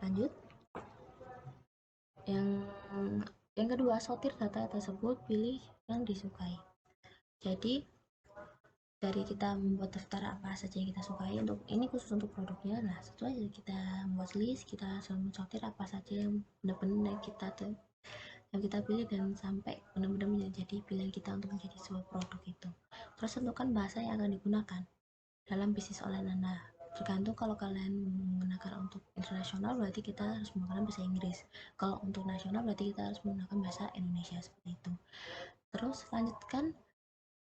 Lanjut, yang yang kedua, sortir data tersebut, pilih yang disukai. Jadi dari kita membuat daftar apa saja yang kita sukai, untuk ini khusus untuk produknya. Nah, setelah kita membuat list, kita mensortir apa saja yang benar-benar yang kita pilih dan sampai benar-benar menjadi pilihan kita untuk menjadi sebuah produk itu. Terus tentukan bahasa yang akan digunakan dalam bisnis online Anda. Tergantung, kalau kalian menggunakan untuk internasional berarti kita harus menggunakan bahasa Inggris. Kalau untuk nasional berarti kita harus menggunakan bahasa Indonesia, seperti itu. Terus lanjutkan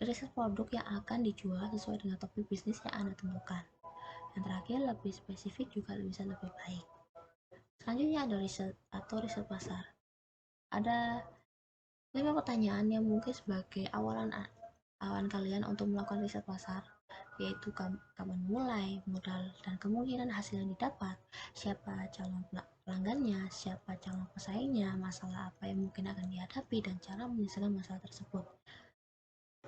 riset produk yang akan dijual sesuai dengan topik bisnis yang Anda tentukan. Yang terakhir, lebih spesifik juga bisa lebih baik. Selanjutnya ada riset atau riset pasar. Ada 5 pertanyaan yang mungkin sebagai awalan kalian untuk melakukan riset pasar, yaitu kapan mulai, modal dan kemungkinan hasil yang didapat, siapa calon pelanggannya, siapa calon pesaingnya, masalah apa yang mungkin akan dihadapi, dan cara menyelesaikan masalah tersebut.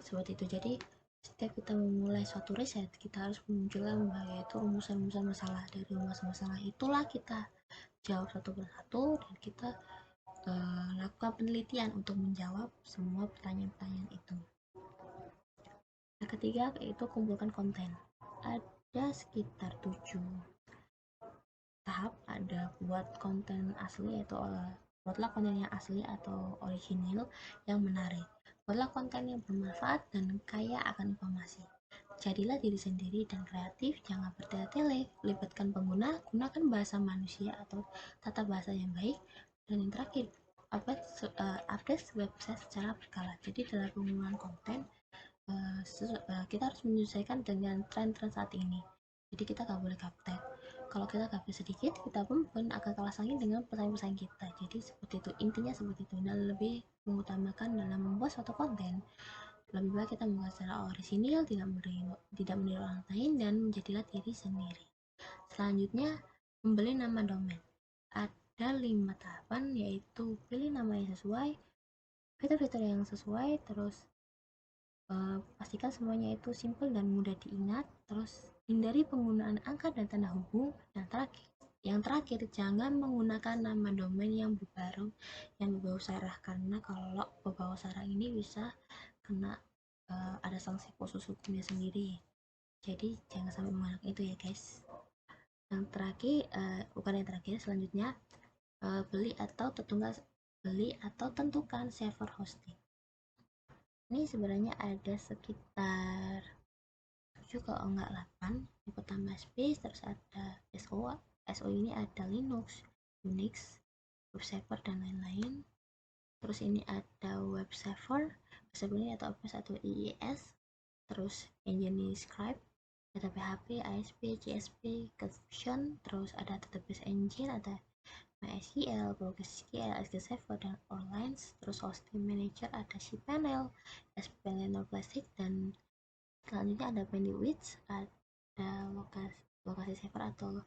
Seperti itu. Jadi setiap kita memulai suatu riset, kita harus memunculkan yaitu rumusan-rumusan masalah. Dari rumusan masalah itulah kita jawab satu persatu, dan kita lakukan penelitian untuk menjawab semua pertanyaan-pertanyaan itu. Yang ketiga yaitu kumpulkan konten. Ada sekitar 7 tahap. Ada buat konten asli, yaitu buatlah konten yang asli atau original yang menarik. Buatlah konten yang bermanfaat dan kaya akan informasi. Jadilah diri sendiri dan kreatif, jangan bertele-tele, libatkan pengguna, gunakan bahasa manusia atau tata bahasa yang baik. Dan yang terakhir, update website secara berkala. Jadi dalam penggunaan konten, kita harus menyesuaikan dengan tren-tren saat ini. Jadi kita nggak boleh gaptek. Kalau kita gaptek sedikit, kita pun akan kalah saing dengan pesaing-pesaing kita. Jadi seperti itu, intinya seperti itu. Dan lebih mengutamakan dalam membuat suatu konten, lebih baik kita membuat secara orisinil, tidak meniru orang lain, dan menjadilah diri sendiri. Selanjutnya, membeli nama domain. Ada 5 tahapan, yaitu pilih nama yang sesuai, fitur-fitur yang sesuai, terus pastikan semuanya itu simple dan mudah diingat. Terus hindari penggunaan angka dan tanda hubung. Yang terakhir, jangan menggunakan nama domain yang berbau sara, karena kalau berbau sara ini bisa kena ada sanksi khusus hukumnya sendiri. Jadi jangan sampai menggunakan itu ya guys. Yang terakhir, bukan yang terakhir, selanjutnya beli atau tentukan server hosting. Ini sebenarnya ada sekitar 7 kalau enggak 8. Yang pertama space, terus ada SO ini ada Linux, Unix, web server dan lain-lain. Terus ini ada web server ini atau OPS atau IIS. Terus engine script, ada PHP, ASP, JSP, Confusion. Terus ada database engine, ada MySQL, PostgreSQL, SQL Server, dan Orlines. Terus hosting manager ada cPanel, SPanel Classic, dan selanjutnya ada bandwidth, ada lokasi server atau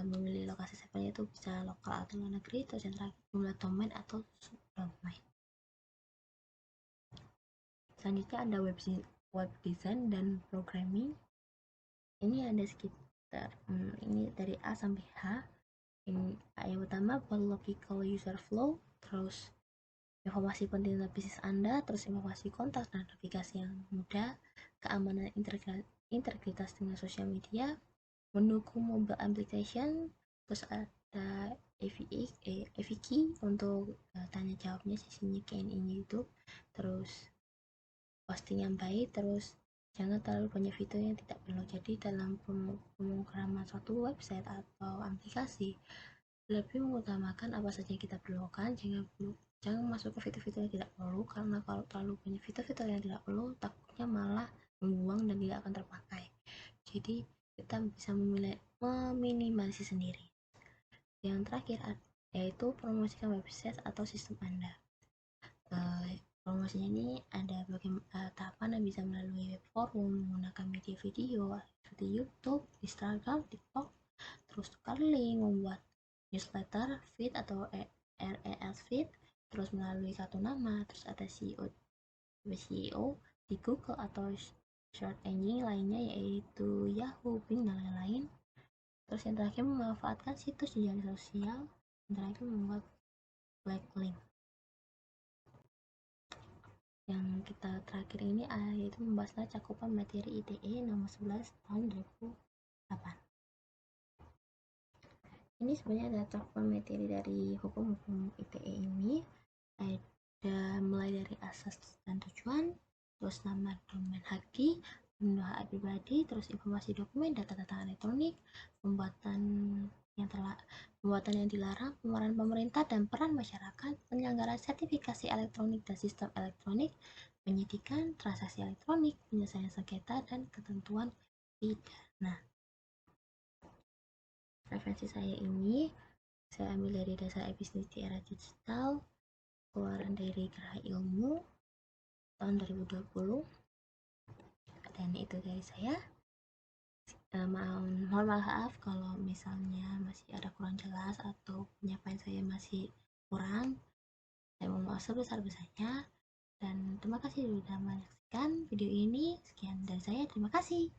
memilih lokasi servernya itu bisa lokal atau luar negeri. Terus yang terakhir, jumlah domain atau subdomain. Selanjutnya ada web design dan programming. Ini ada sekitar ini dari A sampai H. Yang pertama, buat logical user flow, terus informasi penting tentang bisnis Anda, terus informasi kontak dan navigasi yang mudah, keamanan integritas dengan sosial media, mendukung mobile application, terus ada AVK untuk tanya jawabnya, sesinya Q&A-nya itu, terus posting yang baik, terus jangan terlalu banyak fitur yang tidak perlu. Jadi dalam pemrograman suatu website atau aplikasi, lebih mengutamakan apa saja yang kita perlukan, jangan masuk ke fitur-fitur yang tidak perlu, karena kalau terlalu banyak fitur-fitur yang tidak perlu, takutnya malah membuang dan tidak akan terpakai. Jadi kita bisa meminimalisir sendiri. Yang terakhir yaitu promosikan website atau sistem Anda. Promosinya ini ada tahapan yang bisa melalui web forum, menggunakan media video seperti YouTube, Instagram, TikTok, terus tukar link, membuat newsletter, feed atau RES feed, terus melalui kartu nama, terus ada SEO di Google atau search engine lainnya, yaitu Yahoo, Bing, dan lain-lain. Terus yang terakhir memanfaatkan situs jejaring sosial. Yang terakhir membuat backlink. Yang kita terakhir ini yaitu membahas cakupan materi ITE nomor 11 tahun 2008. Ini sebenarnya ada cakupan materi dari hukum-hukum ITE ini. Ada mulai dari asas dan tujuan, terus nama domain haki, perlindungan hak pribadi, terus informasi dokumen, data-data elektronik, pembuatan yang dilarang, pemeran pemerintah dan peran masyarakat, penyelenggaraan sertifikasi elektronik dan sistem elektronik, penyidikan, transaksi elektronik, penyelesaian sengketa, dan ketentuan pidana. Referensi saya ini saya ambil dari dasar epistemik di era digital, keluaran dari Geraha Ilmu tahun 2020, dan itu dari saya. Mohon maaf kalau misalnya masih ada kurang jelas atau penyampaian saya masih kurang. Saya mohon maaf sebesar-besarnya, dan terima kasih sudah menyaksikan video ini. Sekian dari saya, terima kasih.